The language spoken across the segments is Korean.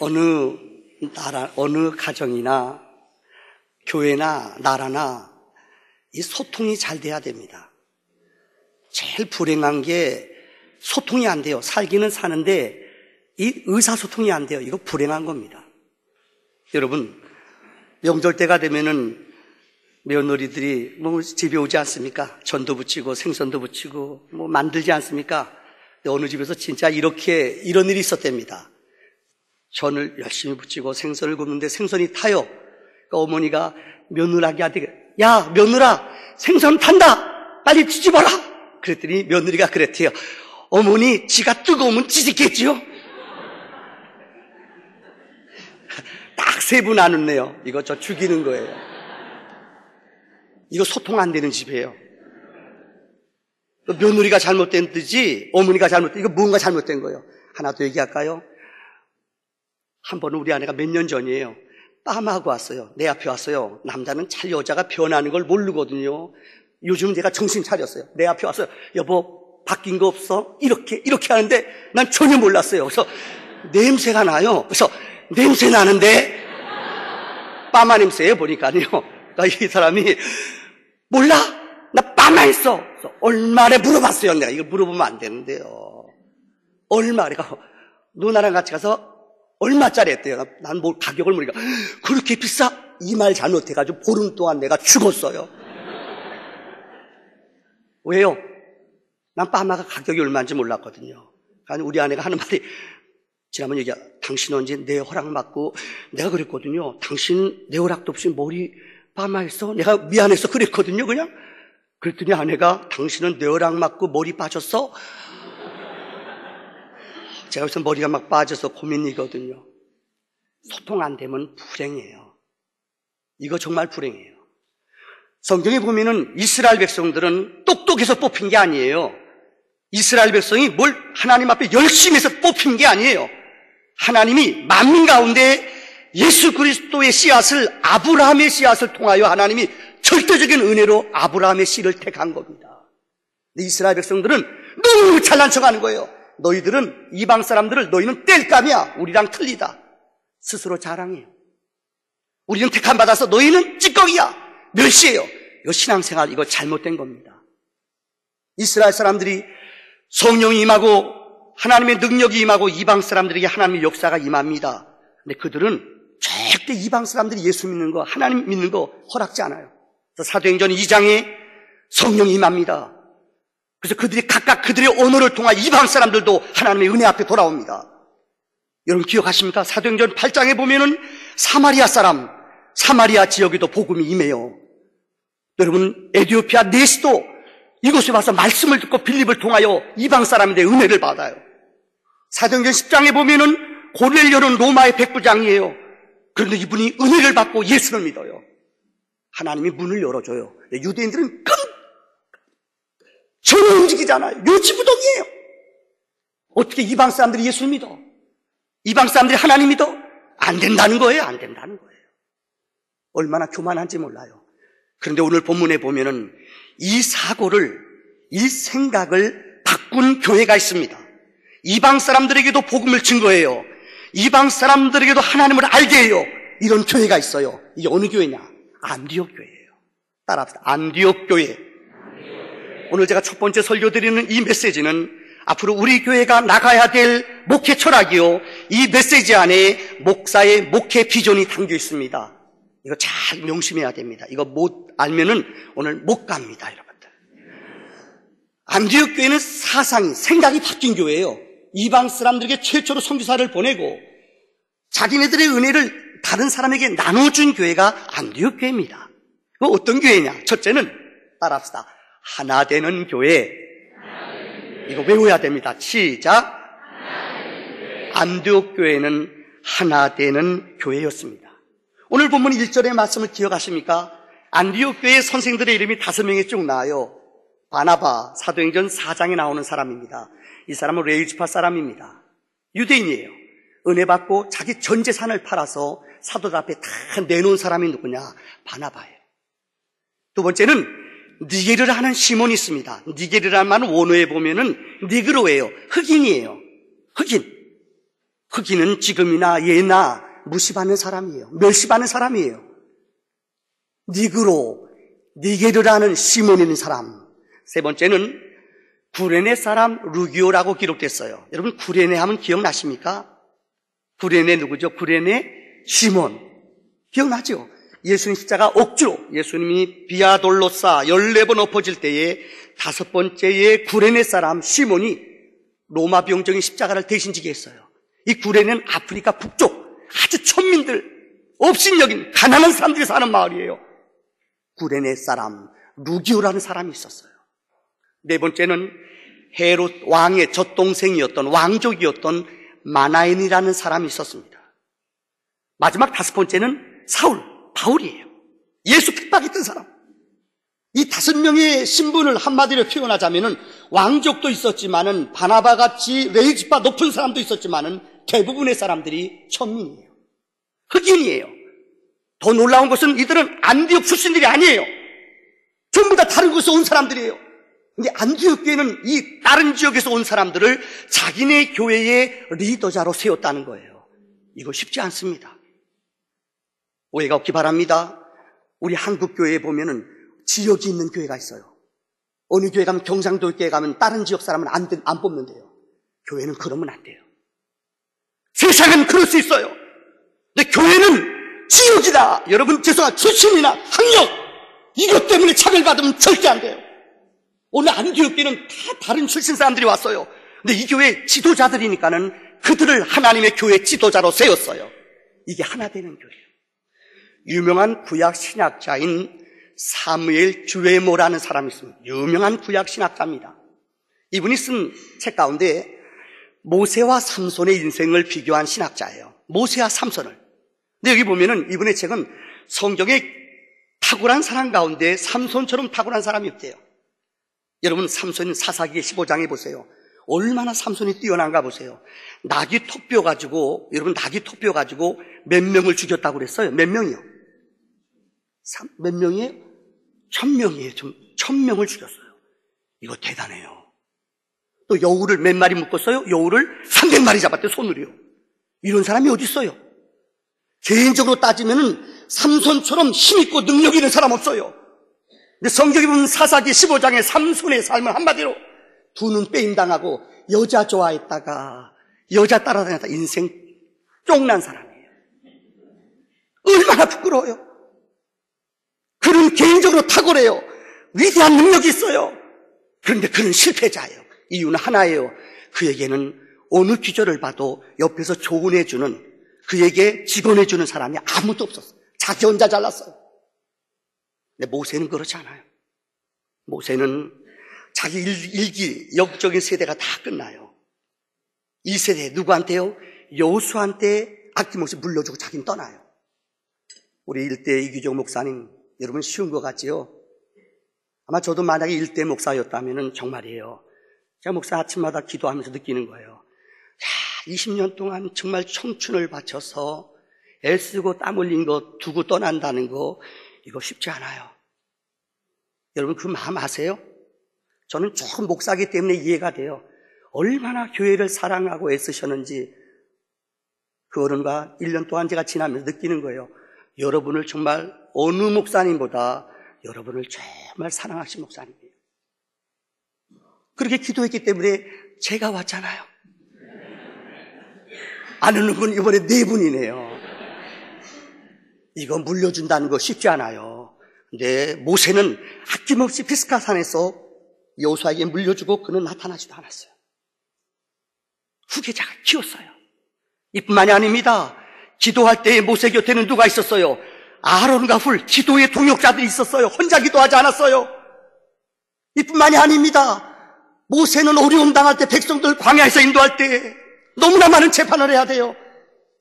어느 나라, 어느 가정이나 교회나 나라나 이 소통이 잘 돼야 됩니다. 제일 불행한 게 소통이 안 돼요. 살기는 사는데 이 의사소통이 안 돼요. 이거 불행한 겁니다. 여러분, 명절 때가 되면은 며느리들이 집에 오지 않습니까? 전도 부치고 생선도 부치고 만들지 않습니까? 근데 어느 집에서 진짜 이런 일이 있었답니다. 전을 열심히 부치고 생선을 굽는데 생선이 타요. 그러니까 어머니가 며느라기한테, 야, 며느라, 생선 탄다! 빨리 뒤집어라! 그랬더니 며느리가 그랬대요. 어머니, 지가 뜨거우면 뒤집겠지요? 딱 3분 안 웃네요. 이거 저 죽이는 거예요. 이거 소통 안 되는 집이에요. 며느리가 잘못된 듯이 어머니가 잘못된, 이거 뭔가 잘못된 거예요. 하나 더 얘기할까요? 한 번은 우리 아내가 몇 년 전이에요. 빰하고 왔어요. 내 앞에 왔어요. 남자는 잘 여자가 변하는 걸 모르거든요. 요즘 제가 정신 차렸어요. 내 앞에 왔어요. 여보, 바뀐 거 없어? 이렇게 하는데 난 전혀 몰랐어요. 그래서 냄새가 나요. 그래서 냄새 나는데 빠마 냄새예요. 보니까요. 그러니까 이 사람이 몰라? 나 빠마 했어. 그래서 얼마래 물어봤어요. 내가 이거 물어보면 안 되는데요. 얼마? 그러니까 누나랑 같이 가서 얼마짜리 했대요. 난 뭐 가격을 모르니까 그렇게 비싸? 이 말 잘못해가지고 보름 동안 내가 죽었어요. 왜요? 난 빠마가 가격이 얼마인지 몰랐거든요. 아니 우리 아내가 하는 말이 지난번 얘기야. 당신 언제 내 허락 받고 내가 그랬거든요. 당신 내 허락도 없이 머리 빠마했어? 내가 미안해서 그랬거든요. 그냥 그랬더니 아내가 당신은 내 허락 받고 머리 빠졌어? 제가 여기서 머리가 막 빠져서 고민이거든요. 소통 안 되면 불행해요. 이거 정말 불행해요. 성경에 보면은 이스라엘 백성들은 똑똑해서 뽑힌 게 아니에요. 이스라엘 백성이 뭘 하나님 앞에 열심히 해서 뽑힌 게 아니에요. 하나님이 만민 가운데 예수 그리스도의 씨앗을, 아브라함의 씨앗을 통하여 하나님이 절대적인 은혜로 아브라함의 씨를 택한 겁니다. 근데 이스라엘 백성들은 너무 잘난 척하는 거예요. 너희들은 이방 사람들을 너희는 뗄감이야. 우리랑 틀리다. 스스로 자랑해요. 우리는 택함 받아서 너희는 찌꺼기야. 멸시해요. 이거 신앙생활, 이거 잘못된 겁니다. 이스라엘 사람들이 성령이 임하고 하나님의 능력이 임하고 이방 사람들에게 하나님의 역사가 임합니다. 근데 그들은 절대 이방 사람들이 예수 믿는 거, 하나님 믿는 거 허락지 않아요. 그래서 사도행전 2장에 성령이 임합니다. 그래서 그들이 각각 그들의 언어를 통한 이방 사람들도 하나님의 은혜 앞에 돌아옵니다. 여러분 기억하십니까? 사도행전 8장에 보면은 사마리아 사람, 사마리아 지역에도 복음이 임해요. 여러분 에티오피아 네스도 이곳에 와서 말씀을 듣고 빌립을 통하여 이방 사람인데 은혜를 받아요. 사도행전 10장에 보면은 고넬료는 로마의 백부장이에요. 그런데 이분이 은혜를 받고 예수를 믿어요. 하나님이 문을 열어줘요. 유대인들은 전혀 움직이잖아요. 요지부동이에요. 어떻게 이방 사람들이 예수를 믿어? 이방 사람들이 하나님 믿어? 안 된다는 거예요. 안 된다는 거예요. 얼마나 교만한지 몰라요. 그런데 오늘 본문에 보면은 이 사고를, 이 생각을 바꾼 교회가 있습니다. 이방 사람들에게도 복음을 증거해요. 이방 사람들에게도 하나님을 알게 해요. 이런 교회가 있어요. 이게 어느 교회냐? 안디옥 교회예요. 따라합시다. 안디옥 교회. 오늘 제가 첫 번째 설교드리는 이 메시지는 앞으로 우리 교회가 나가야 될 목회 철학이요. 이 메시지 안에 목사의 목회 비전이 담겨 있습니다. 이거 잘 명심해야 됩니다. 이거 못 알면은 오늘 못 갑니다, 여러분들. 안디옥 교회는 사상이, 생각이 바뀐 교회예요. 이방 사람들에게 최초로 선교사를 보내고 자기네들의 은혜를 다른 사람에게 나눠준 교회가 안디옥 교회입니다. 그 어떤 교회냐? 첫째는 따라합시다. 하나 되는 교회. 이거 외워야 됩니다. 시작. 안디옥 교회는 하나 되는 교회였습니다. 오늘 본문 1절의 말씀을 기억하십니까? 안디옥 교회의 선생들의 이름이 5명이 쭉 나와요. 바나바, 사도행전 4장에 나오는 사람입니다. 이 사람은 레위지파 사람입니다. 유대인이에요. 은혜 받고 자기 전 재산을 팔아서 사도들 앞에 다 내놓은 사람이 누구냐? 바나바예요. 두 번째는 니게르를 하는 시몬이 있습니다. 니게르라는 말은 원어에 보면은 니그로예요. 흑인이에요. 흑인은 지금이나 예나 무시받는 사람이에요. 멸시받는 사람이에요. 니그로, 니게르라는 시몬이라는 사람. 세 번째는 구레네 사람 루기오라고 기록됐어요. 여러분 구레네 하면 기억나십니까? 구레네 누구죠? 구레네 시몬. 기억나죠? 예수님 십자가 억지로 예수님이 비아돌로사 14번 엎어질 때에 5번째에 구레네 사람 시몬이 로마 병정이 십자가를 대신 지게 했어요. 이 구레네는 아프리카 북쪽 아주 천민들 업신여긴 가난한 사람들이 사는 마을이에요. 구레네 사람 루기오라는 사람이 있었어요. 네 번째는 헤롯 왕의 젖동생이었던 왕족이었던 마나엔이라는 사람이 있었습니다. 마지막 5번째는 사울, 바울이에요. 예수 핍박했던 사람. 이 5명의 신분을 한마디로 표현하자면은 왕족도 있었지만은 바나바같이 레이지파 높은 사람도 있었지만은 대부분의 사람들이 천민이에요. 흑인이에요. 더 놀라운 것은 이들은 안디옥 출신들이 아니에요. 전부 다 다른 곳에서 온 사람들이에요. 근데 안디옥 교회는 이 다른 지역에서 온 사람들을 자기네 교회의 리더자로 세웠다는 거예요. 이거 쉽지 않습니다. 오해가 없기 바랍니다. 우리 한국 교회에 보면은 지역이 있는 교회가 있어요. 어느 교회 가면 경상도 교회 가면 다른 지역 사람은 안 뽑는데요. 교회는 그러면 안 돼요. 세상은 그럴 수 있어요. 근데 교회는 지역이다. 여러분 죄송합니다. 출신이나 학력 이것 때문에 차별받으면 절대 안 돼요. 오늘 안디옥 교회는 다 다른 출신 사람들이 왔어요. 근데 이 교회 지도자들이니까는 그들을 하나님의 교회 지도자로 세웠어요. 이게 하나 되는 교회예요. 유명한 구약 신학자인 사무엘 주에모라는 사람이 있습니다. 유명한 구약 신학자입니다. 이분이 쓴 책 가운데 모세와 삼손의 인생을 비교한 신학자예요. 모세와 삼손을. 근데 여기 보면은 이분의 책은 성경에 탁월한 사람 가운데 삼손처럼 탁월한 사람이 없대요. 여러분 삼손은 사사기 15장에 보세요. 얼마나 삼손이 뛰어난가 보세요. 낙이 톱뼈 가지고 몇 명을 죽였다고 그랬어요. 몇 명이요? 몇 명이에요? 1000명이에요. 1000명을 죽였어요. 이거 대단해요. 또 여우를 몇 마리 묶었어요? 여우를 300마리 잡았대요. 손으로요. 이런 사람이 어디 있어요? 개인적으로 따지면은 삼손처럼 힘있고 능력 있는 사람 없어요. 근데 성경에 보면 사사기 15장에 삼손의 삶을 한마디로 두 눈 빼임당하고 여자 좋아했다가 여자 따라다녔다 인생 쫑난 사람이에요. 얼마나 부끄러워요. 그는 개인적으로 탁월해요. 위대한 능력이 있어요. 그런데 그는 실패자예요. 이유는 하나예요. 그에게는 어느 기절을 봐도 옆에서 조언해주는 그에게 직언해주는 사람이 아무도 없었어요. 자기 혼자 잘났어요. 근데 모세는 그렇지 않아요. 모세는 자기 일기 역적인 세대가 다 끝나요. 이 세대 누구한테요? 여호수아한테 아낌없이 물려주고 자기는 떠나요. 우리 일대 이규정 목사님 여러분 쉬운 것 같지요? 아마 저도 만약에 일대 목사였다면 정말이에요. 제가 목사 아침마다 기도하면서 느끼는 거예요. 20년 동안 정말 청춘을 바쳐서 애쓰고 땀 흘린 거 두고 떠난다는 거 이거 쉽지 않아요. 여러분 그 마음 아세요? 저는 조금 목사이기 때문에 이해가 돼요. 얼마나 교회를 사랑하고 애쓰셨는지 그 어른과 1년 동안 제가 지나면서 느끼는 거예요. 여러분을 정말 어느 목사님보다 여러분을 정말 사랑하신 목사님이에요. 그렇게 기도했기 때문에 제가 왔잖아요. 안 오는 분 이번에 4분이네요. 이거 물려준다는 거 쉽지 않아요. 근데 모세는 아낌없이 피스가산에서 여호수아에게 물려주고 그는 나타나지도 않았어요. 후계자가 키웠어요. 이뿐만이 아닙니다. 기도할 때에 모세 곁에는 누가 있었어요? 아론과 훌, 기도의 동역자들이 있었어요. 혼자 기도하지 않았어요. 이뿐만이 아닙니다. 모세는 어려움 당할 때 백성들 광야에서 인도할 때 너무나 많은 재판을 해야 돼요.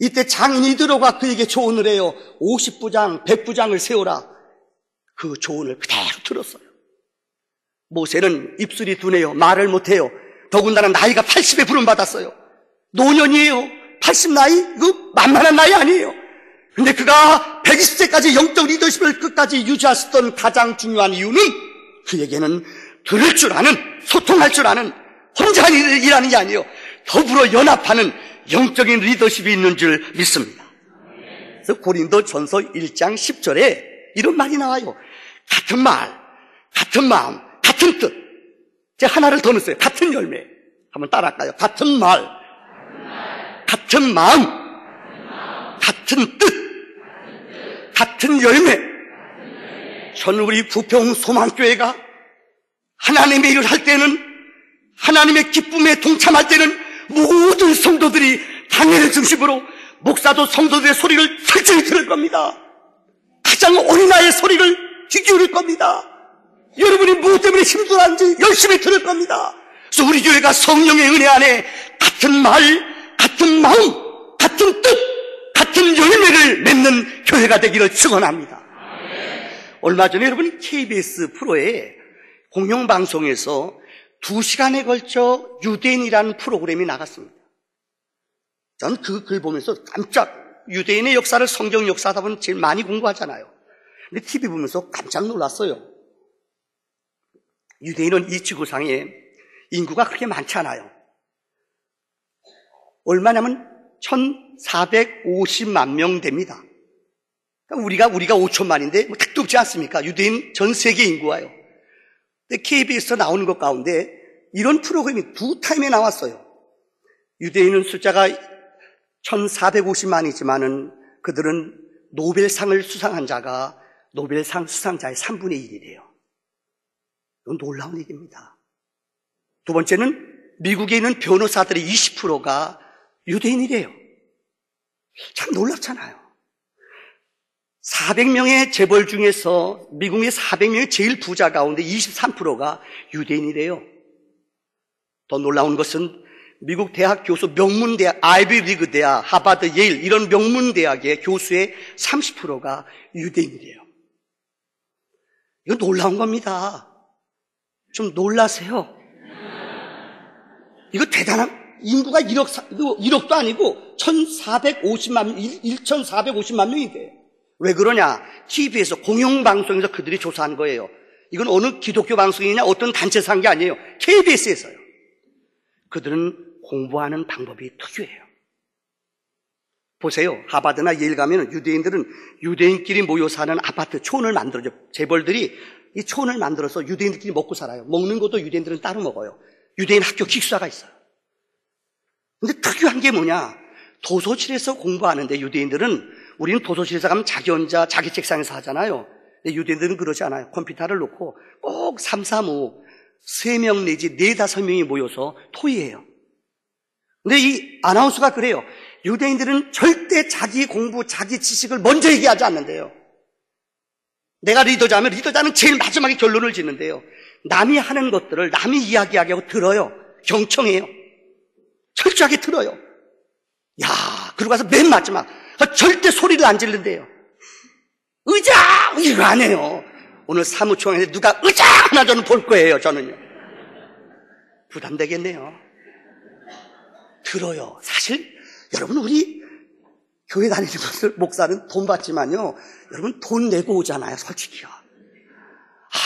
이때 장인이 들어가 그에게 조언을 해요. 50부장, 100부장을 세우라. 그 조언을 그대로 들었어요. 모세는 입술이 둔해요. 말을 못해요. 더군다나 나이가 80에 부름받았어요. 노년이에요. 80 나이? 이거 만만한 나이 아니에요. 근데 그가 120세까지 영적 리더십을 끝까지 유지하셨던 가장 중요한 이유는 그에게는 들을 줄 아는, 소통할 줄 아는, 혼자 일하는 게 아니에요. 더불어 연합하는 영적인 리더십이 있는 줄 믿습니다. 그래서 고린도전서 1장 10절에 이런 말이 나와요. 같은 말, 같은 마음, 같은 뜻. 제가 하나를 더 넣었어요. 같은 열매. 한번 따라할까요? 같은 말, 같은 마음, 같은 뜻, 같은 열매. 저는 우리 부평 소망교회가 하나님의 일을 할 때는, 하나님의 기쁨에 동참할 때는 모든 성도들이 당회를 중심으로 목사도 성도들의 소리를 철저히 들을 겁니다. 가장 어린아이의 소리를 귀 기울일 겁니다. 여러분이 무엇 때문에 힘들어하는지 열심히 들을 겁니다. 그래서 우리 교회가 성령의 은혜 안에 같은 말, 같은 마음, 같은 뜻, 같은 열매를 맺는 교회가 되기를 축원합니다. 얼마 전에 여러분 KBS 프로에 공영방송에서 2시간에 걸쳐 유대인이라는 프로그램이 나갔습니다. 저는 그 글 보면서 깜짝, 유대인의 역사를 성경 역사하다 보면 제일 많이 공부하잖아요. 근데 TV 보면서 깜짝 놀랐어요. 유대인은 이 지구상에 인구가 그렇게 많지 않아요. 얼마냐면 1450만 명 됩니다. 그러니까 우리가 5천만인데 뭐 택도 없지 않습니까? 유대인 전 세계 인구가요. 근데 KBS에서 나오는 것 가운데 이런 프로그램이 2타임에 나왔어요. 유대인은 숫자가 1450만이지만은 그들은 노벨상을 수상한 자가 노벨상 수상자의 3분의 1이래요. 이건 놀라운 얘기입니다. 두 번째는 미국에 있는 변호사들의 20%가 유대인이래요. 참 놀랍잖아요. 400명의 재벌 중에서 미국의 400명의 제일 부자 가운데 23%가 유대인이래요. 더 놀라운 것은 미국 대학 교수 명문대학, 아이비리그 대학, 하버드, 예일 이런 명문대학의 교수의 30%가 유대인이래요. 이거 놀라운 겁니다. 좀 놀라세요. 이거 대단한, 인구가 1억도 아니고 1450만 명이 돼요. 왜 그러냐? TV에서 공영방송에서 그들이 조사한 거예요. 이건 어느 기독교 방송이냐 어떤 단체에서 한 게 아니에요. KBS에서요. 그들은 공부하는 방법이 특유해요. 보세요. 하버드나 예일 가면 유대인들은 유대인끼리 모여 사는 아파트 촌을 만들어줘. 재벌들이 이 촌을 만들어서 유대인들끼리 먹고 살아요. 먹는 것도 유대인들은 따로 먹어요. 유대인 학교 기숙사가 있어요. 근데 특유한 게 뭐냐? 도서실에서 공부하는데 유대인들은, 우리는 도서실에서 가면 자기 혼자 자기 책상에서 하잖아요. 근데 유대인들은 그러지 않아요. 컴퓨터를 놓고 꼭 3, 4, 5, 3명 내지 4, 5명이 모여서 토의해요. 근데 이 아나운서가 그래요. 유대인들은 절대 자기 공부, 자기 지식을 먼저 얘기하지 않는데요. 내가 리더자면 리더자는 제일 마지막에 결론을 짓는데요. 남이 하는 것들을 남이 이야기하게 하고 들어요. 경청해요. 철저하게 들어요. 야, 그러고 가서 맨 마지막 절대 소리를 안 지른대요. 의자! 이거 안 해요. 오늘 사무총회에서 누가 의자 하나 저는 볼 거예요. 저는요. 부담되겠네요. 들어요. 사실 여러분, 우리 교회 다니는 분들, 목사는 돈 받지만요, 여러분 돈 내고 오잖아요. 솔직히요.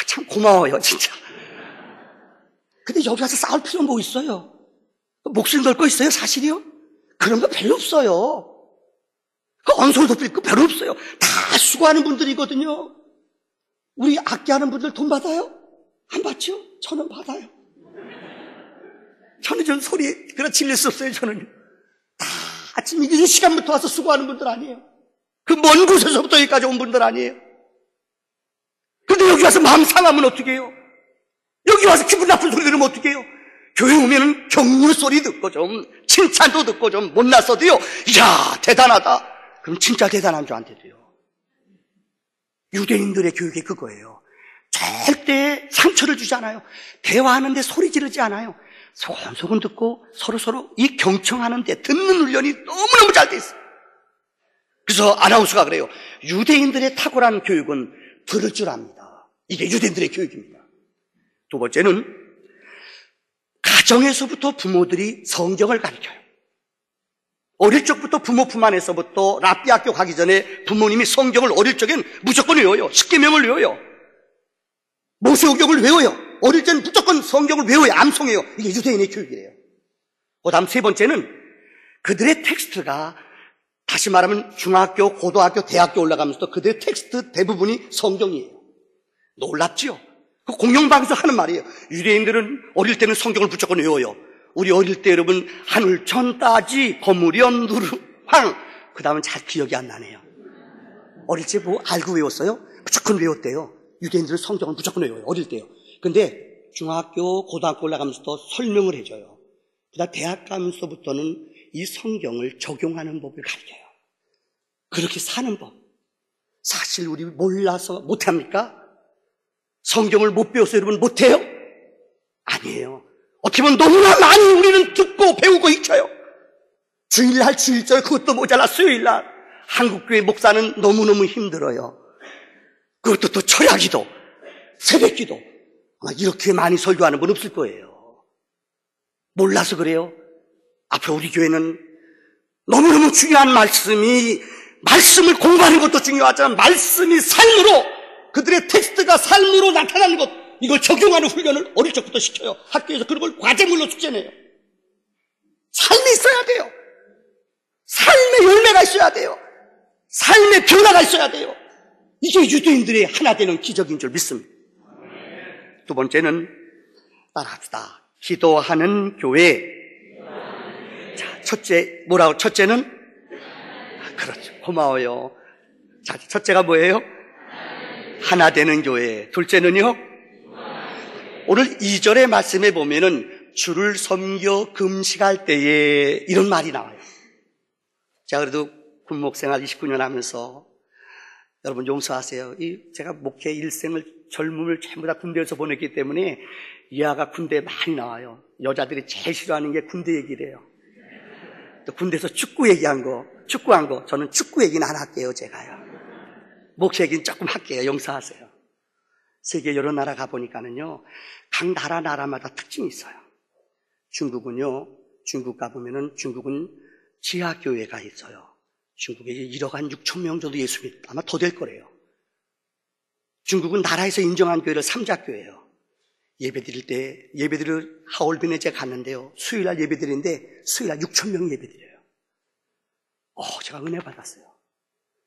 참 고마워요 진짜. 근데 여기 와서 싸울 필요 뭐 있어요? 목소리 걸 거 있어요? 사실이요? 그런 거 별로 없어요. 그 언소리 덮일 거 별로 없어요. 다 수고하는 분들이거든요. 우리 악기하는 분들 돈 받아요? 안 받죠? 저는 받아요. 저는 좀 소리 그래 질릴 수 없어요. 저는 다 아침 이른 시간부터 와서 수고하는 분들 아니에요. 그 먼 곳에서부터 여기까지 온 분들 아니에요. 근데 여기 와서 마음 상하면 어떻게 해요? 여기 와서 기분 나쁜 소리 들으면 어떻게 해요? 교회 오면은 격려 소리 듣고 좀 칭찬도 듣고 좀 못났어도요, 이야 대단하다. 그럼 진짜 대단한 줄 안 돼도요. 유대인들의 교육이 그거예요. 절대 상처를 주지 않아요. 대화하는데 소리 지르지 않아요. 소곤소곤 듣고 서로서로 이 경청하는데 듣는 훈련이 너무너무 잘 돼 있어요. 그래서 아나운서가 그래요. 유대인들의 탁월한 교육은 들을 줄 압니다. 이게 유대인들의 교육입니다. 두 번째는 가정에서부터 부모들이 성경을 가르쳐요. 어릴 적부터 부모 품 안에서부터 랍비 학교 가기 전에 부모님이 성경을 어릴 적엔 무조건 외워요. 십계명을 외워요. 모세오경을 외워요. 어릴 때는 무조건 성경을 외워요. 암송해요. 이게 유대인의 교육이래요. 그 다음 세 번째는 그들의 텍스트가 다시 말하면 중학교, 고등학교, 대학교 올라가면서도 그들의 텍스트 대부분이 성경이에요. 놀랍지요? 그 공영방에서 하는 말이에요. 유대인들은 어릴 때는 성경을 무조건 외워요. 우리 어릴 때 여러분 하늘 천 따지 거무렴 누르 황 그 다음은 잘 기억이 안 나네요. 어릴 때 뭐 알고 외웠어요? 무조건 외웠대요. 유대인들은 성경을 무조건 외워요. 어릴 때요. 근데 중학교, 고등학교 올라가면서도 설명을 해줘요. 그다음 대학 가면서부터는 이 성경을 적용하는 법을 가르쳐요. 그렇게 사는 법. 사실 우리 몰라서 못합니까? 성경을 못 배워서 여러분 못해요? 아니에요. 어떻게 보면 너무나 많이 우리는 듣고 배우고 익혀요. 주일날 주일절 그것도 모자라 수요일날 한국교회 목사는 너무너무 힘들어요. 그것도 또 철야기도 새벽기도 아마 이렇게 많이 설교하는 분 없을 거예요. 몰라서 그래요. 앞으로 우리 교회는 너무너무 중요한 말씀을 공부하는 것도 중요하지만 말씀이 삶으로 그들의 텍스트가 삶으로 나타나는 것 이걸 적용하는 훈련을 어릴 적부터 시켜요. 학교에서 그런 걸 과제물로 숙제내요. 삶이 있어야 돼요. 삶의 열매가 있어야 돼요. 삶의 변화가 있어야 돼요. 이게 유대인들의 하나 되는 기적인 줄 믿습니다. 두 번째는 따라합시다. 기도하는 교회. 자, 첫째 뭐라고? 첫째는 그렇죠. 고마워요. 자, 첫째가 뭐예요? 하나 되는 교회. 둘째는요? 오늘 2절의 말씀에 보면은 주를 섬겨 금식할 때에 이런 말이 나와요. 제가 그래도 군목생활 29년 하면서 여러분 용서하세요. 제가 목회 일생을 젊음을 전부 다 군대에서 보냈기 때문에 이하가 군대에 많이 나와요. 여자들이 제일 싫어하는 게 군대 얘기래요. 또 군대에서 축구 얘기한 거, 축구한 거 저는 축구 얘기는 안 할게요. 제가요. 목회 얘기는 조금 할게요. 용서하세요. 세계 여러 나라 가보니까는요, 각 나라마다 특징이 있어요. 중국 가보면은 중국은 지하교회가 있어요. 중국에 1억 한 6천 명 정도 예수 믿, 아마 더 될 거래요. 중국은 나라에서 인정한 교회를 삼자교회예요. 예배드릴 하얼빈에 제가 갔는데요. 수요일날 예배드리는데 수요일날 6천 명이 예배드려요. 제가 은혜 받았어요.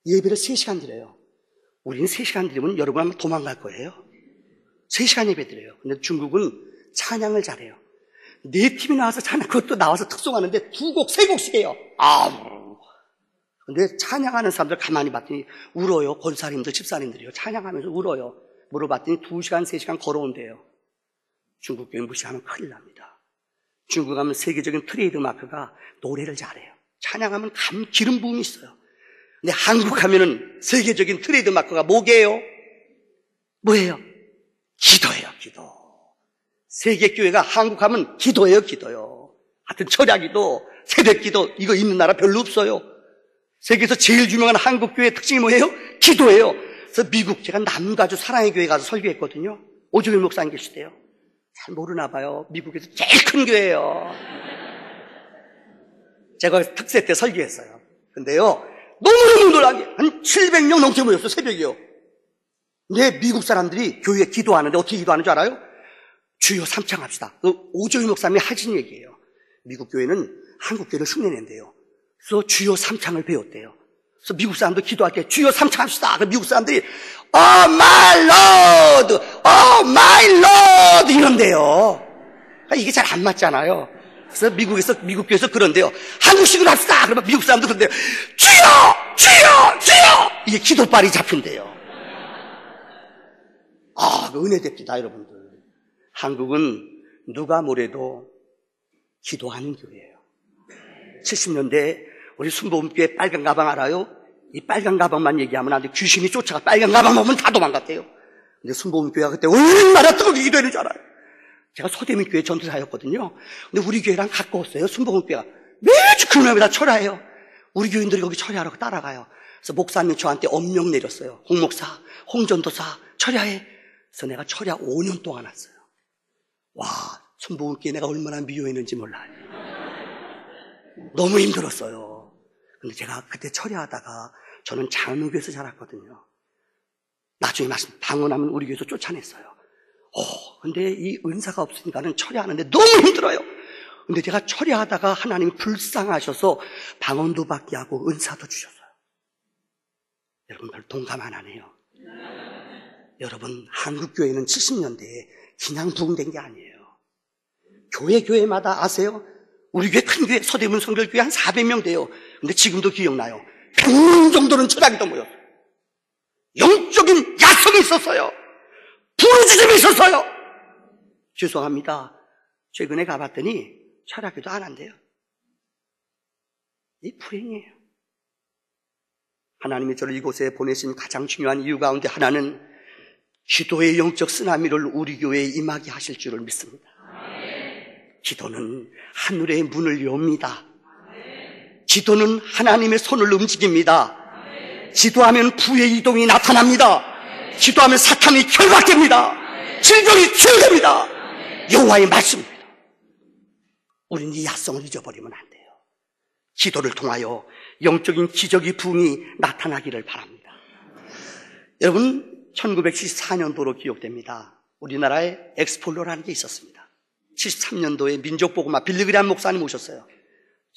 예배를 3시간 드려요. 우리는 3시간 드리면 여러분 아마 도망갈 거예요. 3시간 예배 드려요. 근데 중국은 찬양을 잘해요. 4팀이 나와서 찬양, 그것도 나와서 특송하는데 2곡, 3곡씩 해요. 근데 찬양하는 사람들 가만히 봤더니 울어요. 권사님들, 집사님들이요. 찬양하면서 울어요. 물어봤더니 2시간, 3시간 걸어온대요. 중국 교회 무시하면 큰일 납니다. 중국 가면 세계적인 트레이드 마크가 노래를 잘해요. 찬양하면 기름 부음이 있어요. 근데 한국 하면은 세계적인 트레이드 마크가 뭐게요? 뭐예요? 기도예요, 기도. 세계교회가 한국 하면 기도예요, 기도요. 하여튼 철야기도, 새벽기도, 이거 있는 나라 별로 없어요. 세계에서 제일 유명한 한국교회 특징이 뭐예요? 기도예요. 그래서 미국, 제가 남가주 사랑의 교회 가서 설교했거든요. 오종일 목사님 계시대요. 잘 모르나 봐요. 미국에서 제일 큰 교회예요. 제가 특세 때 설교했어요. 근데요, 너무너무 놀라게 한 700명 넘게 모였어요, 새벽이요. 근데 미국 사람들이 교회에 기도하는데 어떻게 기도하는 줄 알아요? 주여 삼창합시다. 오종일 목사님이 하신 얘기예요. 미국 교회는 한국 교회를 흉내낸대요. 그래서 주여 삼창을 배웠대요. 그래서 미국 사람들 기도할 때 주여 삼창합시다. 그래서 미국 사람들이 Oh my Lord, Oh my Lord 이런대요. 이게 잘 안 맞잖아요. 그래서 미국 교회에서 그런데요. 한국식으로 합시다. 그러면 미국 사람도 그런데요. 주여, 주여, 주여. 이게 기도발이 잡힌대요. 은혜됩니다, 여러분들. 한국은 누가 뭐래도 기도하는 교회예요. 70년대 우리 순복음교회 빨간 가방 알아요? 이 빨간 가방만 얘기하면 안 돼. 귀신이 쫓아가. 빨간 가방 보면 다 도망갔대요. 근데 순복음교회가 그때 얼마나 뜨겁게 기도했는 줄 알아요? 제가 서대문교회 전도사였거든요. 근데 우리 교회랑 가까웠어요. 순복음교회가. 매주 금요일마다 철야해요. 우리 교인들이 거기 철야하러 따라가요. 그래서 목사님이 저한테 엄명 내렸어요. 홍목사, 홍전도사 철야해. 그래서 내가 철야 5년 동안 왔어요. 와, 순복음교회 내가 얼마나 미워했는지 몰라요. 너무 힘들었어요. 근데 제가 그때 철야하다가 저는 장로교에서 자랐거든요. 나중에 방언하면 우리 교회에서 쫓아냈어요. 근데 이 은사가 없으니까는 철야하는데 너무 힘들어요. 근데 제가 처리하다가 하나님이 불쌍하셔서 방언도 받게 하고 은사도 주셨어요. 여러분 별 동감 안 하네요. 여러분 한국교회는 70년대에 그냥 부흥된 게 아니에요. 교회마다 아세요? 우리 교회 큰 교회 서대문 성결교회 한 400명 돼요. 근데 지금도 기억나요. 100명 정도는 철학이도 모였어요. 영적인 야성이 있었어요. 부르짖음이 있었어요. 죄송합니다. 최근에 가봤더니 철학교도 안 한대요. 이 불행이에요. 하나님이 저를 이곳에 보내신 가장 중요한 이유 가운데 하나는 기도의 영적 쓰나미를 우리 교회에 임하게 하실 줄을 믿습니다. 기도는 하늘의 문을 엽니다. 기도는 하나님의 손을 움직입니다. 기도하면 부의 이동이 나타납니다. 기도하면 사탄이 결박됩니다. 질병이 치유됩니다. 여호와의 말씀입니다. 우리는 이 야성을 잊어버리면 안 돼요. 기도를 통하여 영적인 기적이 부흥이 나타나기를 바랍니다. 여러분 1974년도로 기억됩니다. 우리나라에 엑스폴로라는 게 있었습니다. 73년도에 민족보고마 빌리그리안 목사님 오셨어요.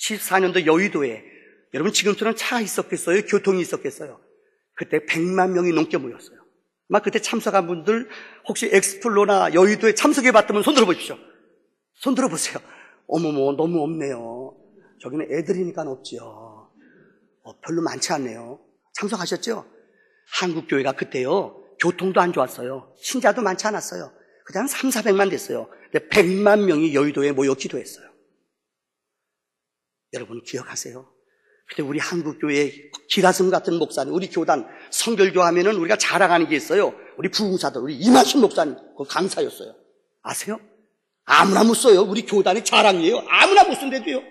74년도 여의도에 여러분 지금처럼 차가 있었겠어요? 교통이 있었겠어요? 그때 100만 명이 넘게 모였어요. 막 그때 참석한 분들 혹시 엑스플로나 여의도에 참석해 봤다면 손 들어보십시오. 손 들어보세요. 어머머 너무 없네요. 저기는 애들이니까 없지요. 별로 많지 않네요. 참석하셨죠? 한국교회가 그때요 교통도 안 좋았어요. 신자도 많지 않았어요. 그냥 3, 400만 됐어요. 근데 100만 명이 여의도에 모여 기도했어요. 여러분 기억하세요? 근데 우리 한국교회 기라성 같은 목사님, 우리 교단 성결교 하면은 우리가 자랑하는 게 있어요. 우리 부흥사들, 우리 이만신 목사님 그 강사였어요. 아세요? 아무나 못 써요. 우리 교단의 자랑이에요. 아무나 못 쓴대도요.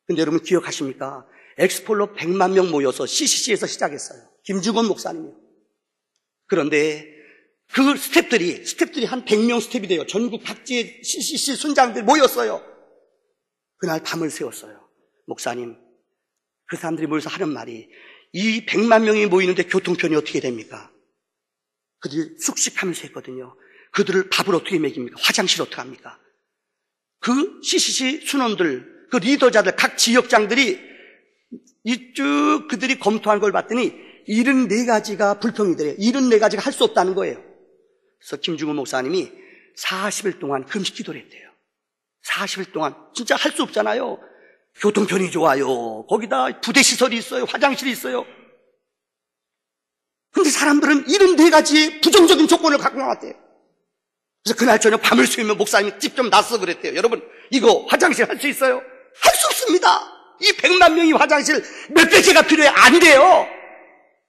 근데 여러분 기억하십니까? 엑스폴로 100만 명 모여서 CCC에서 시작했어요. 김중원 목사님이요. 그런데 그 스텝들이 한 100명 스텝이 돼요. 전국 각지의 CCC 순장들 모였어요. 그날 밤을 새웠어요. 목사님, 그 사람들이 모여서 하는 말이 이 100만 명이 모이는데 교통편이 어떻게 됩니까? 그들이 숙식하면서 했거든요. 그들을 밥을 어떻게 먹입니까? 화장실 어떻게 합니까? 그 CCC 순원들, 그 리더자들, 각 지역장들이 이쭉 그들이 검토한 걸 봤더니 74가지가 불평이 돼요. 74가지가 할 수 없다는 거예요. 그래서 김중훈 목사님이 40일 동안 금식 기도를 했대요. 40일 동안 진짜 할 수 없잖아요. 교통편이 좋아요. 거기다 부대시설이 있어요. 화장실이 있어요. 근데 사람들은 74가지의 부정적인 조건을 갖고 나왔대요. 그래서 그날 저녁 밤을 새우면 목사님이 직접 나서 그랬대요. 여러분 이거 화장실 할 수 있어요? 할 수 없습니다. 이 100만 명이 화장실 몇백 개가 필요해. 안 돼요.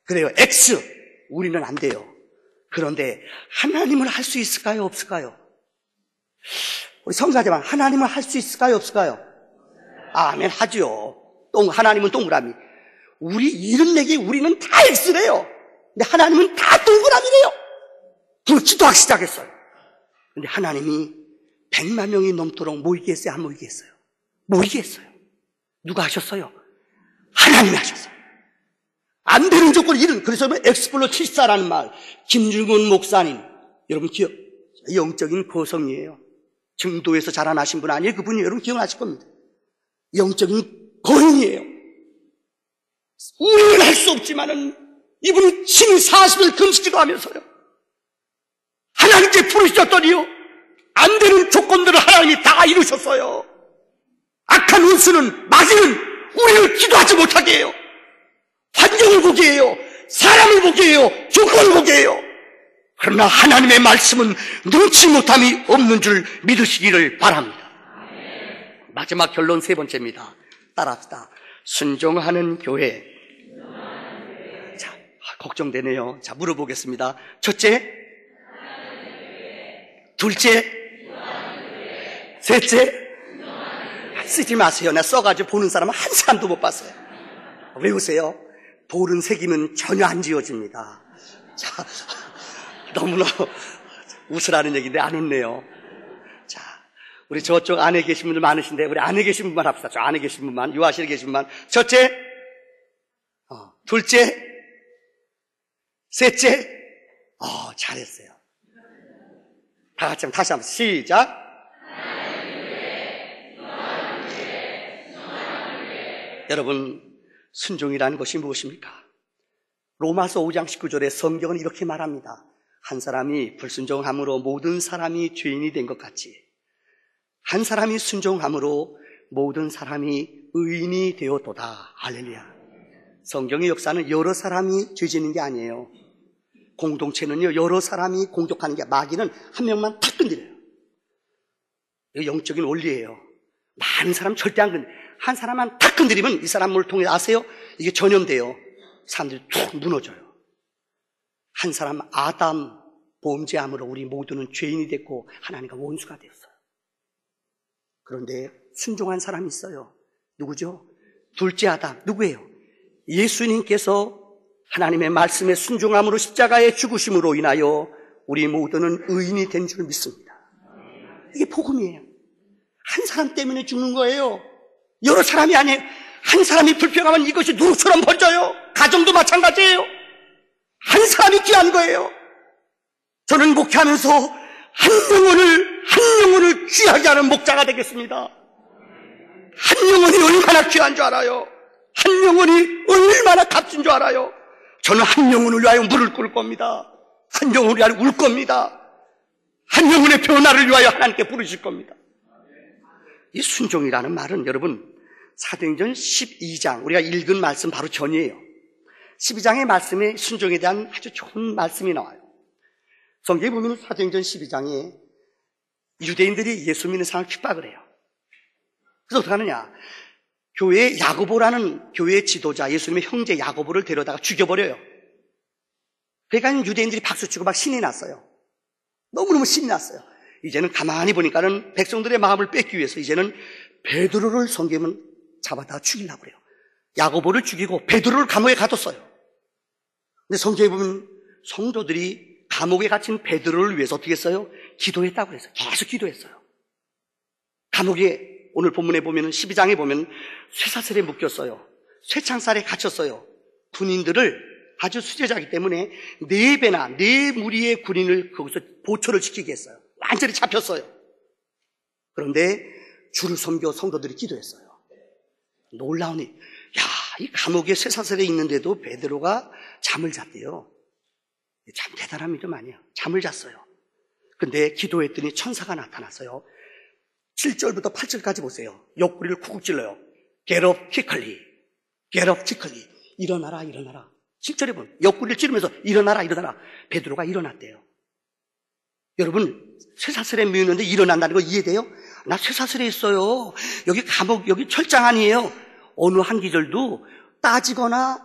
그래요. X. 우리는 안 돼요. 그런데 하나님은 할 수 있을까요? 없을까요? 우리 성가대만 하나님은 할 수 있을까요? 없을까요? 아멘 하죠. 하나님은 동그라미. 우리 74개 우리는 다 X래요. 근데 하나님은 다 동그라미래요. 그걸 기도하기 시작했어요. 근데 하나님이 100만 명이 넘도록 모이게 했어요? 안 모이게 했어요? 모이게 했어요. 누가 하셨어요? 하나님이 하셨어요. 안 되는 조건이 그래서 엑스플로 74라는 말, 김중훈 목사님, 여러분 기억, 영적인 거성이에요. 증도에서 자라나신 분 아니에요? 그분이 여러분 기억나실 겁니다. 영적인 거인이에요. 우리는 할 수 없지만은 이분이 친히 40일 금식기도 하면서요. 하나님께 부르셨더니요. 안 되는 조건들을 하나님이 다 이루셨어요. 악한 원수는, 마귀는 우리를 기도하지 못하게 해요. 환경을 보게 해요. 사람을 보게 해요. 조건을 보게 해요. 그러나 하나님의 말씀은 눈치 못함이 없는 줄 믿으시기를 바랍니다. 마지막 결론 세 번째입니다. 따라합시다. 순종하는 교회. 자, 걱정되네요. 자, 물어보겠습니다. 첫째, 둘째, 셋째. 쓰지 마세요. 나 써가지고 보는 사람은 한 사람도 못 봤어요. 외우세요. 돌은 새기면 전혀 안 지워집니다. 자, 너무나 웃으라는 얘기인데 안 웃네요. 자, 우리 저쪽 안에 계신 분들 많으신데 우리 안에 계신 분만 합시다. 저 안에 계신 분만, 유아실에 계신 분만. 첫째, 둘째, 셋째. 잘했어요. 다 같이 다시 한번 시작. 여러분, 순종이라는 것이 무엇입니까? 로마서 5장 19절에 성경은 이렇게 말합니다. 한 사람이 불순종함으로 모든 사람이 죄인이 된 것 같이 한 사람이 순종함으로 모든 사람이 의인이 되었도다. 할렐루야. 성경의 역사는 여러 사람이 죄 짓는 게 아니에요. 공동체는요, 여러 사람이 공격하는 게, 마귀는 한 명만 탁 건드려요. 이거 영적인 원리예요. 많은 사람 절대 안 건드려요. 한 사람만 탁 건드리면 이 사람을 통해 아세요? 이게 전염돼요. 사람들이 툭 무너져요. 한 사람 아담 범죄함으로 우리 모두는 죄인이 됐고 하나님과 원수가 되었어요. 그런데 순종한 사람이 있어요. 누구죠? 둘째 아담. 누구예요? 예수님께서 하나님의 말씀에 순종함으로 십자가의 죽으심으로 인하여 우리 모두는 의인이 된 줄 믿습니다. 이게 복음이에요. 한 사람 때문에 죽는 거예요. 여러 사람이 아니에요. 한 사람이 불평하면 이것이 누룩처럼 번져요. 가정도 마찬가지예요. 한 사람이 귀한 거예요. 저는 목회하면서 한 영혼을 귀하게 하는 목자가 되겠습니다. 한 영혼이 얼마나 귀한 줄 알아요? 한 영혼이 얼마나 값진 줄 알아요? 저는 한 영혼을 위하여 무릎 꿇을 겁니다. 한 영혼을 위하여 울 겁니다. 한 영혼의 변화를 위하여 하나님께 부르실 겁니다. 이 순종이라는 말은 여러분, 사도행전 12장, 우리가 읽은 말씀 바로 전이에요. 12장의 말씀에 순종에 대한 아주 좋은 말씀이 나와요. 성경에 보면 사도행전 12장에 유대인들이 예수 믿는 사람을 핍박을 해요. 그래서 어떻게 하느냐? 교회에 야고보라는 교회의 지도자, 예수님의 형제 야고보를 데려다가 죽여버려요. 그러니까 유대인들이 박수치고 막 신이 났어요. 너무너무 신이 났어요. 이제는 가만히 보니까는 백성들의 마음을 뺏기 위해서 이제는 베드로를 성경은 잡아다 죽이려고 그래요. 야고보를 죽이고 베드로를 감옥에 가뒀어요. 근데 성경에 보면 성도들이 감옥에 갇힌 베드로를 위해서 어떻게 했어요? 기도했다고 했어요. 계속 기도했어요. 감옥에 오늘 본문에 보면 12장에 보면 쇠사슬에 묶였어요. 쇠창살에 갇혔어요. 군인들을 아주 수제자이기 때문에 4배나 4무리의 군인을 거기서 보초를 지키게 했어요. 완전히 잡혔어요. 그런데 주를 섬겨 성도들이 기도했어요. 놀라우니, 이 감옥에 쇠사슬에 있는데도 베드로가 잠을 잤대요. 참 대단한 믿음 아니에요. 잠을 잤어요. 근데 기도했더니 천사가 나타났어요. 7절부터 8절까지 보세요. 옆구리를 쿡쿡 찔러요. Get up quickly. Get up quickly. 일어나라, 일어나라. 7절에 보면 옆구리를 찌르면서 일어나라, 일어나라. 베드로가 일어났대요. 여러분, 쇠사슬에 미었는데 일어난다는 거 이해돼요? 나 쇠사슬에 있어요. 여기 감옥, 여기 철장 아니에요. 어느 한 기절도 따지거나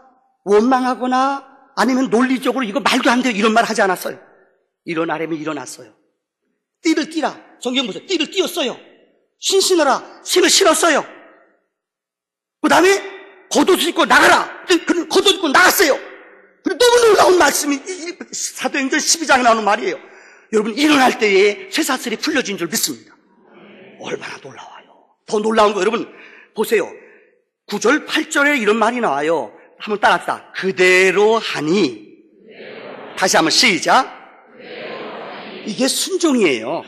원망하거나 아니면 논리적으로 이거 말도 안 돼요, 이런 말 하지 않았어요. 일어나려면 일어났어요. 띠를 띠라. 성경 보세요. 띠를 띄었어요. 신신하라. 신을 신었어요. 그 다음에 겉옷을 입고 나가라. 겉옷 입고 나갔어요. 너무 놀라운 말씀이 사도행전 12장에 나오는 말이에요. 여러분, 일어날 때에 쇠사슬이 풀려진 줄 믿습니다. 얼마나 놀라워요. 더 놀라운 거 여러분 보세요. 9절 8절에 이런 말이 나와요. 한번 따라합시다. 그대로 하니. 다시 한번 시작. 이게 순종이에요.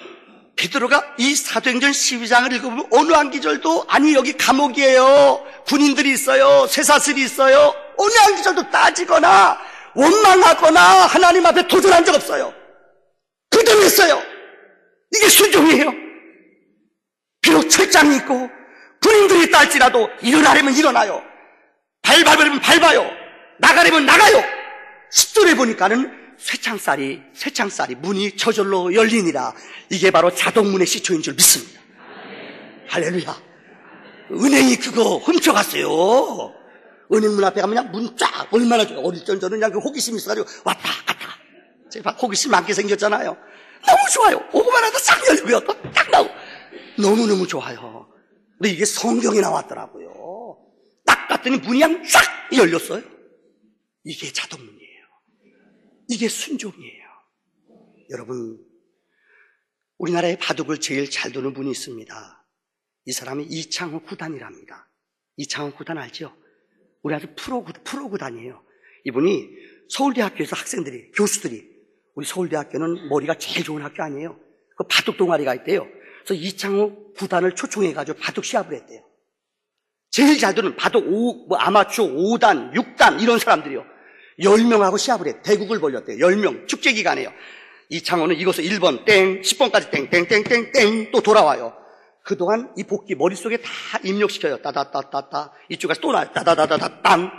베드로가 이 사도행전 12장을 읽어보면 어느 한 기절도 아니 여기 감옥이에요. 군인들이 있어요. 쇠사슬이 있어요. 어느 한 기절도 따지거나 원망하거나 하나님 앞에 도전한 적 없어요. 그대로 했어요. 이게 순종이에요. 비록 철장이 있고 군인들이 딸지라도 일어나려면 일어나요. 밟으려면 밟아요. 나가려면 나가요. 10절에 보니까는 쇠창살이 문이 저절로 열리니라. 이게 바로 자동문의 시초인 줄 믿습니다. 할렐루야. 은행이 그거 훔쳐갔어요. 은행문 앞에 가면 그냥 문 쫙 얼마나 좋아요. 어릴 적 저는 그냥 그 호기심이 있어가지고 왔다 갔다. 제가 호기심 많게 생겼잖아요. 너무 좋아요. 오고만 하다 싹 열리고요. 또 딱 나오고. 너무너무 좋아요. 근데 이게 성경에 나왔더라고요. 딱 갔더니 문이 그냥 쫙 열렸어요. 이게 자동문이에요. 이게 순종이에요. 여러분, 우리나라의 바둑을 제일 잘 두는 분이 있습니다. 이 사람이 이창호 구단이랍니다. 이창호 구단 알죠? 우리 아주 프로 구단이에요. 이분이 서울대학교에서 학생들이, 교수들이, 우리 서울대학교는 머리가 제일 좋은 학교 아니에요. 그 바둑 동아리가 있대요. 그래서 이창호 구단을 초청해가지고 바둑 시합을 했대요. 제일 잘 되는 바둑 아마추어 5단, 6단 이런 사람들이요. 10명하고 시합을 해. 대국을 벌렸대요. 10명. 축제 기간에요. 이창호는 이것을 1번 땡, 10번까지 땡, 땡, 땡, 땡, 땡 또 돌아와요. 그동안 이 복기 머릿속에 다 입력시켜요. 따다따따따. 이쪽에서 또 나요. 따다다다다 땅.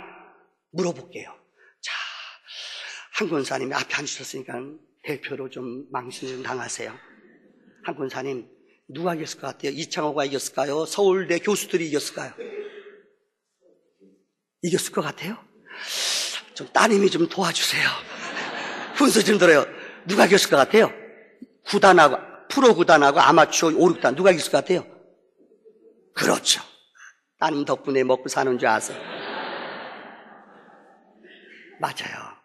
물어볼게요. 자, 한 권사님이 앞에 앉으셨으니까 대표로 좀 망신을 좀 당하세요. 한 권사님, 누가 이겼을 것 같아요? 이창호가 이겼을까요? 서울대 교수들이 이겼을까요? 이겼을 것 같아요? 좀 따님이 좀 도와주세요. 훈수 좀 들어요. 누가 이겼을 것 같아요? 프로 구단하고 아마추어 5, 6단 누가 이겼을 것 같아요? 그렇죠. 따님 덕분에 먹고 사는 줄 아세요? 맞아요.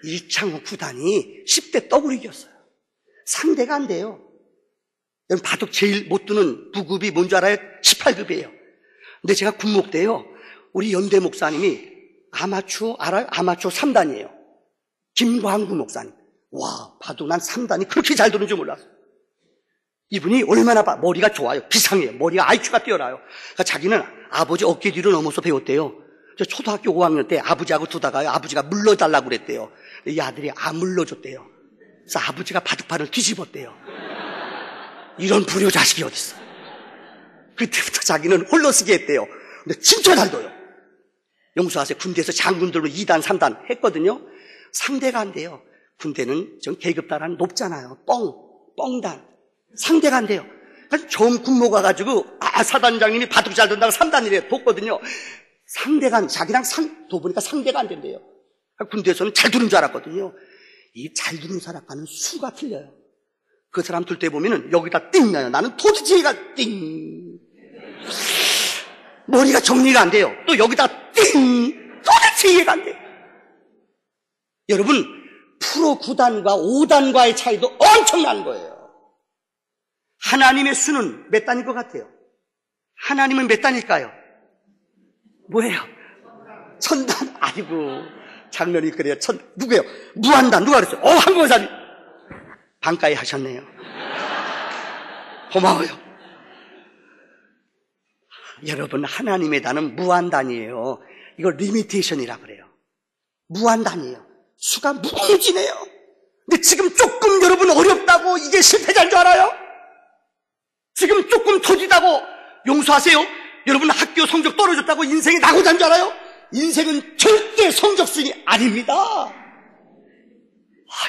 이창호 구단이 10대 더블 이겼어요. 상대가 안 돼요. 여러분 바둑 제일 못 두는 부급이 뭔 줄 알아요? 18급이에요. 근데 제가 군목 때요. 우리 연대 목사님이 아마추어 알아요? 아마추어 3단이에요. 김광구 목사님. 와, 바둑 난 3단이 그렇게 잘 두는 줄 몰랐어요. 이분이 얼마나 머리가 좋아요. 비상해요. 머리가 IQ가 뛰어나요. 그러니까 자기는 아버지 어깨 뒤로 넘어서 배웠대요. 저 초등학교 5학년 때 아버지하고 두다가요. 아버지가 물러달라고 그랬대요. 이 아들이 안 물러줬대요. 그래서 아버지가 바둑판을 뒤집었대요. 이런 불효자식이 어딨어. 그때부터 자기는 홀로 쓰게 했대요. 근데 진짜 잘 둬요. 용서하세요. 군대에서 장군들로 2단, 3단 했거든요. 상대가 안 돼요. 군대는 전 계급단은 높잖아요. 뻥단. 상대가 안 돼요. 그래서 처음 군목 와가지고, 사단장님이 바둑 잘 둔다고 3단이래 뒀거든요. 상대가, 자기랑 둬보니까 상대가 안 된대요. 군대에서는 잘 두는 줄 알았거든요. 이 잘 두는 사람과는 수가 틀려요. 그 사람 둘 때 보면은 여기다 띵 나요. 나는 도대체가 띵. 머리가 정리가 안 돼요. 또 여기다 띵. 도대체 이해가 안 돼요. 여러분, 프로 9단과 5단과의 차이도 엄청난 거예요. 하나님의 수는 몇 단일 것 같아요? 하나님은 몇 단일까요? 뭐예요? 1000단. 아이고, 장면이 그래요. 누구예요? 무한단. 누가 그랬어요? 한 권사님. 반가이 하셨네요. 고마워요. 여러분, 하나님의 단은 무한단이에요. 이걸 리미테이션이라 그래요. 무한단이에요. 수가 무궁무진해요. 근데 지금 조금 여러분 어렵다고 이게 실패자인 줄 알아요? 지금 조금 터지다고 용서하세요. 여러분 학교 성적 떨어졌다고 인생이 낙오자인 줄 알아요? 인생은 절대 성적순이 아닙니다.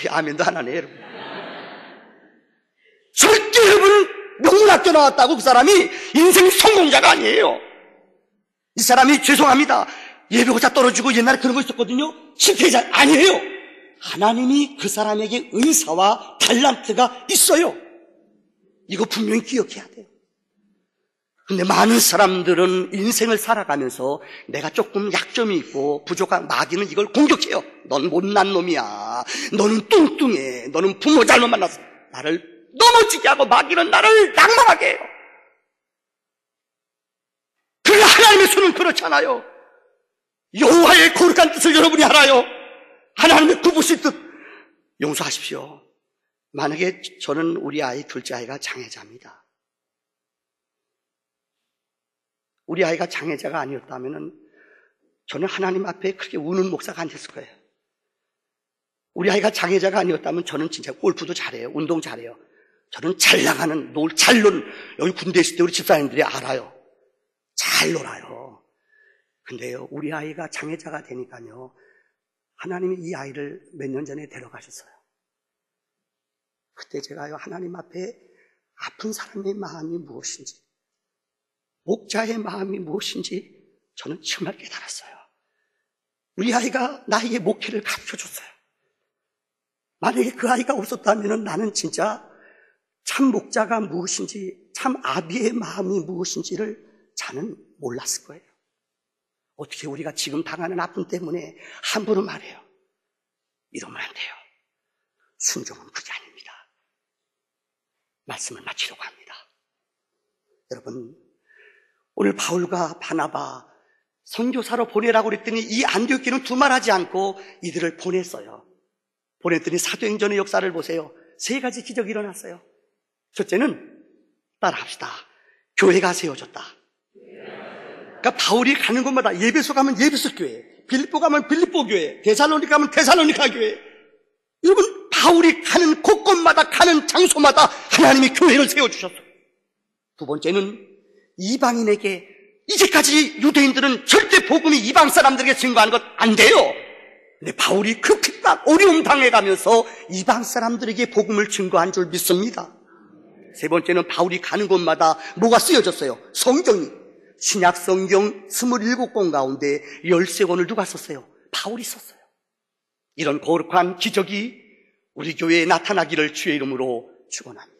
아멘도 하나네, 여러분. 절대 여러분 명문학교 나왔다고 그 사람이 인생 성공자가 아니에요. 이 사람이 죄송합니다. 예배고사 떨어지고 옛날에 그런 거 있었거든요. 실패자 아니에요. 하나님이 그 사람에게 은사와 달란트가 있어요. 이거 분명히 기억해야 돼요. 근데 많은 사람들은 인생을 살아가면서 내가 조금 약점이 있고 부족한 마귀는 이걸 공격해요. 넌 못난 놈이야. 너는 뚱뚱해. 너는 부모 잘못 만났어. 나를 넘어지게 하고 마귀는 나를 낭망하게 해요. 그러나 하나님의 손은 그렇잖아요. 여호와의 거룩한 뜻을 여러분이 알아요. 하나님의 굽으신 뜻 용서하십시오. 만약에 저는 우리 아이 둘째 아이가 장애자입니다. 우리 아이가 장애자가 아니었다면 저는 하나님 앞에 그렇게 우는 목사가 안 됐을 거예요. 우리 아이가 장애자가 아니었다면 저는 진짜 골프도 잘해요. 운동 잘해요. 저는 잘 나가는, 잘 논, 여기 군대에 있을 때 우리 집사님들이 알아요. 잘 놀아요. 근데요, 우리 아이가 장애자가 되니까요, 하나님이 이 아이를 몇 년 전에 데려가셨어요. 그때 제가요, 하나님 앞에 아픈 사람의 마음이 무엇인지, 목자의 마음이 무엇인지 저는 정말 깨달았어요. 우리 아이가 나에게 목회를 가르쳐줬어요. 만약에 그 아이가 없었다면 나는 진짜 참 목자가 무엇인지, 참 아비의 마음이 무엇인지를 저는 몰랐을 거예요. 어떻게 우리가 지금 당하는 아픔 때문에 함부로 말해요. 이러면 안 돼요. 순종은 그게 아닙니다. 말씀을 마치려고 합니다. 여러분, 오늘 바울과 바나바 선교사로 보내라고 그랬더니 이 안디옥교는 두말하지 않고 이들을 보냈어요. 보냈더니 사도행전의 역사를 보세요. 3가지 기적이 일어났어요. 첫째는 따라합시다. 교회가 세워졌다. 그러니까 바울이 가는 곳마다 예배소 가면 예배소 교회, 빌립보 가면 빌립보 교회, 데살로니가 가면 데살로니가 교회. 여러분, 바울이 가는 곳곳마다, 가는 장소마다 하나님이 교회를 세워주셨어요. 두 번째는 이방인에게, 이제까지 유대인들은 절대 복음이 이방 사람들에게 증거하는 것 안 돼요. 근데 바울이 그 핍박, 어려움 당해가면서 이방 사람들에게 복음을 증거한 줄 믿습니다. 세 번째는 바울이 가는 곳마다 뭐가 쓰여졌어요? 성경이. 신약 성경 27권 가운데 13권을 누가 썼어요? 바울이 썼어요. 이런 거룩한 기적이 우리 교회에 나타나기를 주의 이름으로 축원합니다.